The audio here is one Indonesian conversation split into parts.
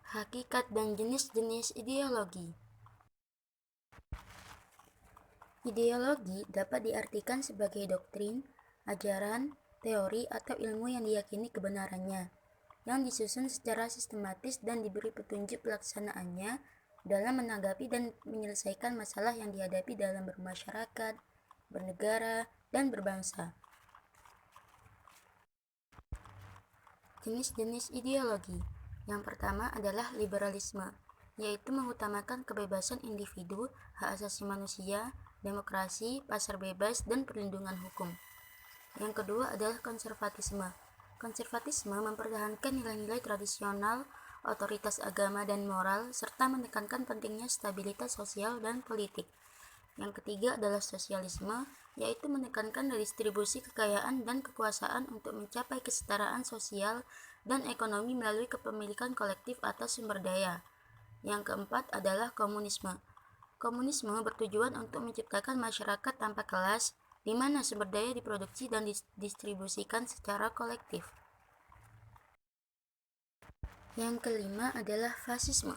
Hakikat dan jenis-jenis ideologi. Ideologi dapat diartikan sebagai doktrin, ajaran, teori, atau ilmu yang diyakini kebenarannya, yang disusun secara sistematis dan diberi petunjuk pelaksanaannya dalam menanggapi dan menyelesaikan masalah yang dihadapi dalam bermasyarakat, bernegara, dan berbangsa. Jenis-jenis ideologi. Yang pertama adalah liberalisme, yaitu mengutamakan kebebasan individu, hak asasi manusia, demokrasi, pasar bebas, dan perlindungan hukum. Yang kedua adalah konservatisme. Konservatisme mempertahankan nilai-nilai tradisional, otoritas agama dan moral, serta menekankan pentingnya stabilitas sosial dan politik. Yang ketiga adalah sosialisme, yaitu menekankan redistribusi kekayaan dan kekuasaan untuk mencapai kesetaraan sosial dan ekonomi melalui kepemilikan kolektif atas sumber daya. Yang keempat adalah komunisme. Komunisme bertujuan untuk menciptakan masyarakat tanpa kelas, di mana sumber daya diproduksi dan didistribusikan secara kolektif. Yang kelima adalah fasisme.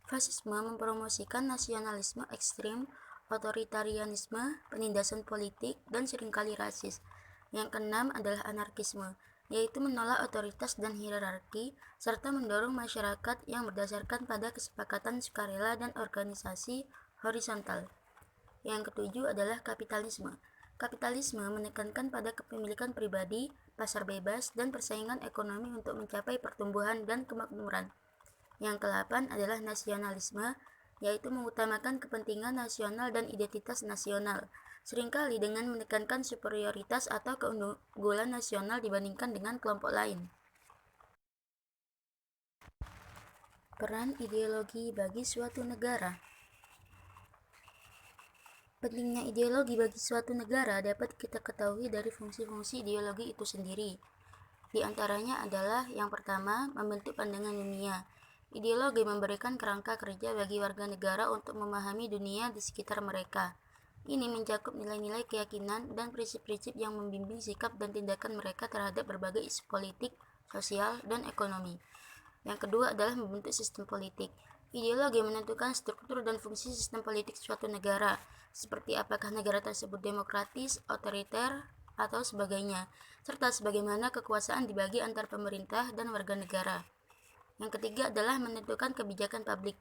Fasisme mempromosikan nasionalisme ekstrim, otoritarianisme, penindasan politik, dan seringkali rasis. Yang keenam adalah anarkisme, yaitu menolak otoritas dan hierarki, serta mendorong masyarakat yang berdasarkan pada kesepakatan sukarela dan organisasi horizontal. Yang ketujuh adalah kapitalisme. Kapitalisme menekankan pada kepemilikan pribadi, pasar bebas, dan persaingan ekonomi untuk mencapai pertumbuhan dan kemakmuran. Yang kedelapan adalah nasionalisme, yaitu mengutamakan kepentingan nasional dan identitas nasional, seringkali dengan menekankan superioritas atau keunggulan nasional dibandingkan dengan kelompok lain. Peran ideologi bagi suatu negara. Pentingnya ideologi bagi suatu negara dapat kita ketahui dari fungsi-fungsi ideologi itu sendiri. Di antaranya adalah yang pertama, membentuk pandangan dunia. Ideologi memberikan kerangka kerja bagi warga negara untuk memahami dunia di sekitar mereka. Ini mencakup nilai-nilai keyakinan dan prinsip-prinsip yang membimbing sikap dan tindakan mereka terhadap berbagai isu politik, sosial, dan ekonomi. Yang kedua adalah membentuk sistem politik. Ideologi menentukan struktur dan fungsi sistem politik suatu negara, seperti apakah negara tersebut demokratis, otoriter, atau sebagainya, serta sebagaimana kekuasaan dibagi antar pemerintah dan warga negara. Yang ketiga adalah menentukan kebijakan publik.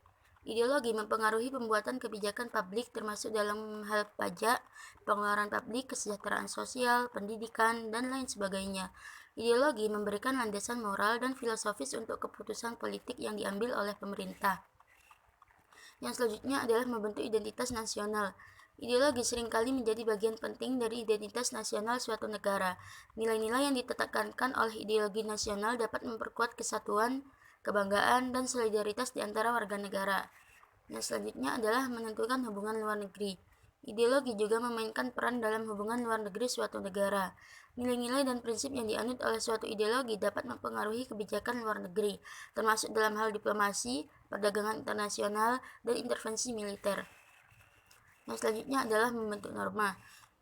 Ideologi mempengaruhi pembuatan kebijakan publik termasuk dalam hal pajak, pengeluaran publik, kesejahteraan sosial, pendidikan, dan lain sebagainya. Ideologi memberikan landasan moral dan filosofis untuk keputusan politik yang diambil oleh pemerintah. Yang selanjutnya adalah membentuk identitas nasional. Ideologi seringkali menjadi bagian penting dari identitas nasional suatu negara. Nilai-nilai yang ditetapkan oleh ideologi nasional dapat memperkuat kesatuan, kebanggaan, dan solidaritas di antara warga negara. Yang selanjutnya adalah menentukan hubungan luar negeri. Ideologi juga memainkan peran dalam hubungan luar negeri suatu negara. Nilai-nilai dan prinsip yang dianut oleh suatu ideologi dapat mempengaruhi kebijakan luar negeri, termasuk dalam hal diplomasi, perdagangan internasional, dan intervensi militer. Yang selanjutnya adalah membentuk norma.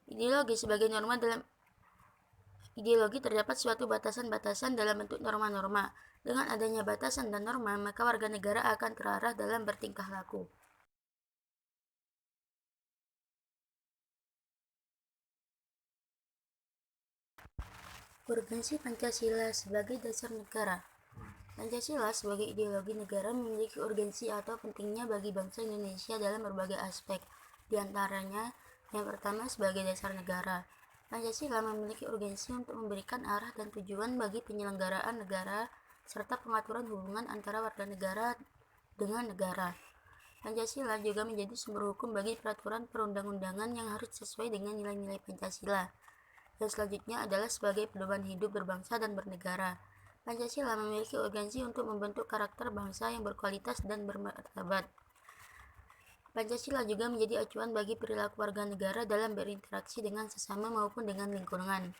Ideologi sebagai norma dalam ideologi terdapat suatu batasan-batasan dalam bentuk norma-norma. Dengan adanya batasan dan norma, maka warga negara akan terarah dalam bertingkah laku. Urgensi Pancasila sebagai dasar negara. Pancasila sebagai ideologi negara memiliki urgensi atau pentingnya bagi bangsa Indonesia dalam berbagai aspek. Di antaranya, yang pertama sebagai dasar negara. Pancasila memiliki urgensi untuk memberikan arah dan tujuan bagi penyelenggaraan negara serta pengaturan hubungan antara warga negara dengan negara. Pancasila juga menjadi sumber hukum bagi peraturan perundang-undangan yang harus sesuai dengan nilai-nilai Pancasila. Yang selanjutnya adalah sebagai pedoman hidup berbangsa dan bernegara. Pancasila memiliki urgensi untuk membentuk karakter bangsa yang berkualitas dan bermartabat. Pancasila juga menjadi acuan bagi perilaku warga negara dalam berinteraksi dengan sesama maupun dengan lingkungan.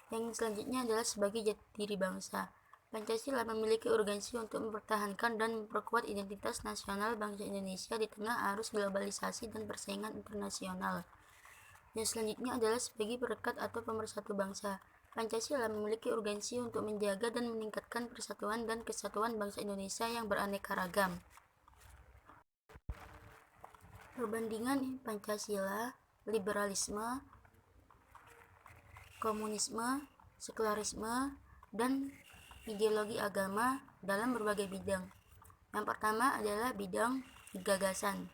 Yang selanjutnya adalah sebagai jati diri bangsa. Pancasila memiliki urgensi untuk mempertahankan dan memperkuat identitas nasional bangsa Indonesia di tengah arus globalisasi dan persaingan internasional. Yang selanjutnya adalah sebagai perekat atau pemersatu bangsa. Pancasila memiliki urgensi untuk menjaga dan meningkatkan persatuan dan kesatuan bangsa Indonesia yang beraneka ragam. Perbandingan Pancasila, liberalisme, komunisme, sekularisme, dan ideologi agama dalam berbagai bidang. Yang pertama adalah bidang gagasan.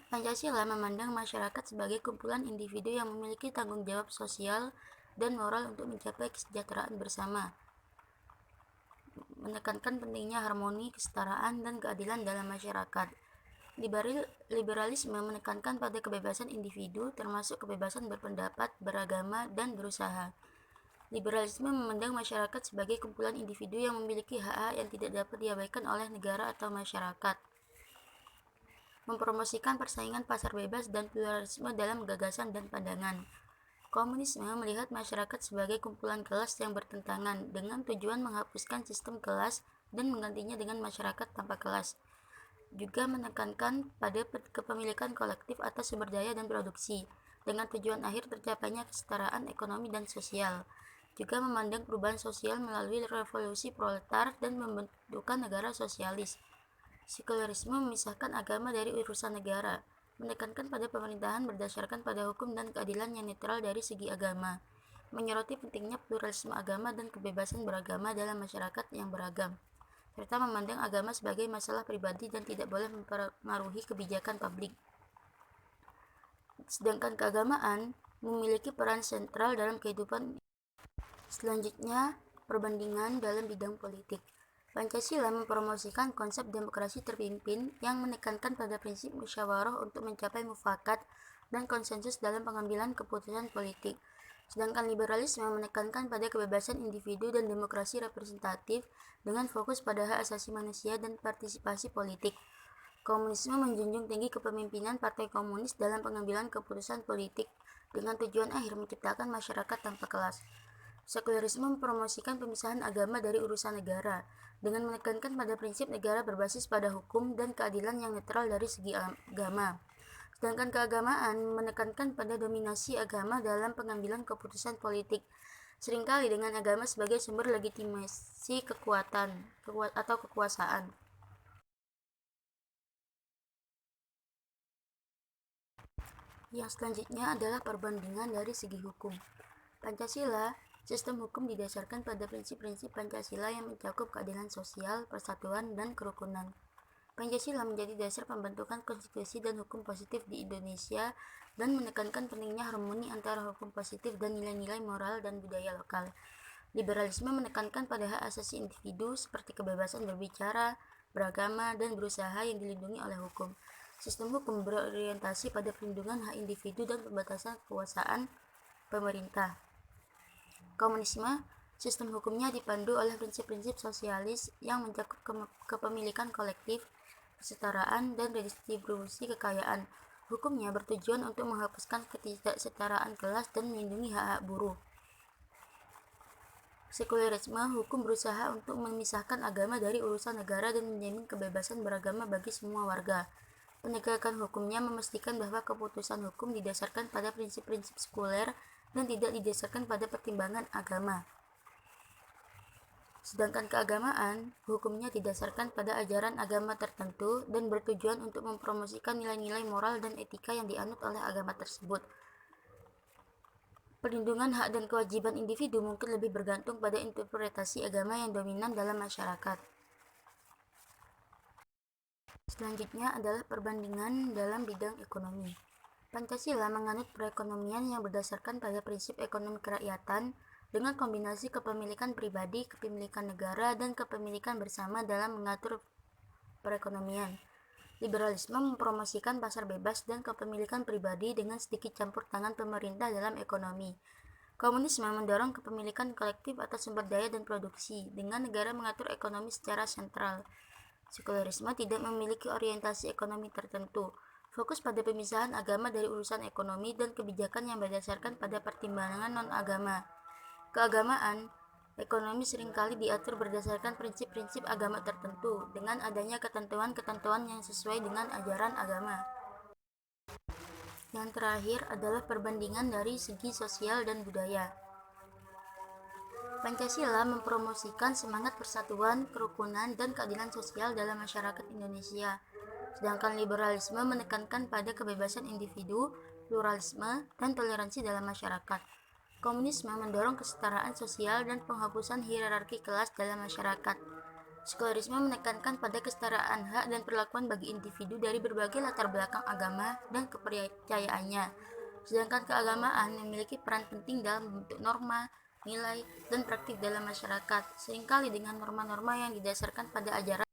Pancasila memandang masyarakat sebagai kumpulan individu yang memiliki tanggung jawab sosial dan moral untuk mencapai kesejahteraan bersama, menekankan pentingnya harmoni, kesetaraan, dan keadilan dalam masyarakat. Liberalisme menekankan pada kebebasan individu, termasuk kebebasan berpendapat, beragama, dan berusaha. Liberalisme memandang masyarakat sebagai kumpulan individu yang memiliki hak-hak yang tidak dapat diabaikan oleh negara atau masyarakat. Mempromosikan persaingan pasar bebas dan pluralisme dalam gagasan dan pandangan. Komunisme melihat masyarakat sebagai kumpulan kelas yang bertentangan dengan tujuan menghapuskan sistem kelas dan menggantinya dengan masyarakat tanpa kelas. Juga menekankan pada kepemilikan kolektif atas sumber daya dan produksi, dengan tujuan akhir tercapainya kesetaraan ekonomi dan sosial. Juga memandang perubahan sosial melalui revolusi proletar dan pembentukan negara sosialis. Sekularisme memisahkan agama dari urusan negara, menekankan pada pemerintahan berdasarkan pada hukum dan keadilan yang netral dari segi agama, menyoroti pentingnya pluralisme agama dan kebebasan beragama dalam masyarakat yang beragam, serta memandang agama sebagai masalah pribadi dan tidak boleh mempengaruhi kebijakan publik. Sedangkan keagamaan memiliki peran sentral dalam kehidupan. Selanjutnya, perbandingan dalam bidang politik. Pancasila mempromosikan konsep demokrasi terpimpin yang menekankan pada prinsip musyawarah untuk mencapai mufakat dan konsensus dalam pengambilan keputusan politik. Sedangkan liberalisme menekankan pada kebebasan individu dan demokrasi representatif dengan fokus pada hak asasi manusia dan partisipasi politik. Komunisme menjunjung tinggi kepemimpinan Partai Komunis dalam pengambilan keputusan politik dengan tujuan akhir menciptakan masyarakat tanpa kelas. Sekularisme mempromosikan pemisahan agama dari urusan negara dengan menekankan pada prinsip negara berbasis pada hukum dan keadilan yang netral dari segi agama. Sedangkan keagamaan menekankan pada dominasi agama dalam pengambilan keputusan politik, seringkali dengan agama sebagai sumber legitimasi kekuatan atau kekuasaan. Yang selanjutnya adalah perbandingan dari segi hukum. Pancasila, sistem hukum didasarkan pada prinsip-prinsip Pancasila yang mencakup keadilan sosial, persatuan, dan kerukunan. Pancasila menjadi dasar pembentukan konstitusi dan hukum positif di Indonesia dan menekankan pentingnya harmoni antara hukum positif dan nilai-nilai moral dan budaya lokal. Liberalisme menekankan pada hak asasi individu seperti kebebasan berbicara, beragama, dan berusaha yang dilindungi oleh hukum. Sistem hukum berorientasi pada perlindungan hak individu dan pembatasan kekuasaan pemerintah. Komunisme, sistem hukumnya dipandu oleh prinsip-prinsip sosialis yang mencakup kepemilikan kolektif, kesetaraan, dan redistribusi kekayaan. Hukumnya bertujuan untuk menghapuskan ketidaksetaraan kelas dan melindungi hak-hak buruh. Sekularisme, hukum berusaha untuk memisahkan agama dari urusan negara dan menjamin kebebasan beragama bagi semua warga. Penegakan hukumnya memastikan bahwa keputusan hukum didasarkan pada prinsip-prinsip sekuler dan tidak didasarkan pada pertimbangan agama. Sedangkan keagamaan, hukumnya didasarkan pada ajaran agama tertentu dan bertujuan untuk mempromosikan nilai-nilai moral dan etika yang dianut oleh agama tersebut. Perlindungan hak dan kewajiban individu mungkin lebih bergantung pada interpretasi agama yang dominan dalam masyarakat. Selanjutnya adalah perbandingan dalam bidang ekonomi. Pancasila menganut perekonomian yang berdasarkan pada prinsip ekonomi kerakyatan dengan kombinasi kepemilikan pribadi, kepemilikan negara, dan kepemilikan bersama dalam mengatur perekonomian. Liberalisme mempromosikan pasar bebas dan kepemilikan pribadi dengan sedikit campur tangan pemerintah dalam ekonomi. Komunisme mendorong kepemilikan kolektif atas sumber daya dan produksi dengan negara mengatur ekonomi secara sentral. Sekularisme tidak memiliki orientasi ekonomi tertentu, fokus pada pemisahan agama dari urusan ekonomi dan kebijakan yang berdasarkan pada pertimbangan non-agama. Keagamaan, ekonomi seringkali diatur berdasarkan prinsip-prinsip agama tertentu dengan adanya ketentuan-ketentuan yang sesuai dengan ajaran agama. Yang terakhir adalah perbandingan dari segi sosial dan budaya. Pancasila mempromosikan semangat persatuan, kerukunan, dan keadilan sosial dalam masyarakat Indonesia. Sedangkan liberalisme menekankan pada kebebasan individu, pluralisme, dan toleransi dalam masyarakat. Komunisme mendorong kesetaraan sosial dan penghapusan hierarki kelas dalam masyarakat. Sekularisme menekankan pada kesetaraan hak dan perlakuan bagi individu dari berbagai latar belakang agama dan kepercayaannya. Sedangkan keagamaan memiliki peran penting dalam membentuk norma, nilai, dan praktik dalam masyarakat, seringkali dengan norma-norma yang didasarkan pada ajaran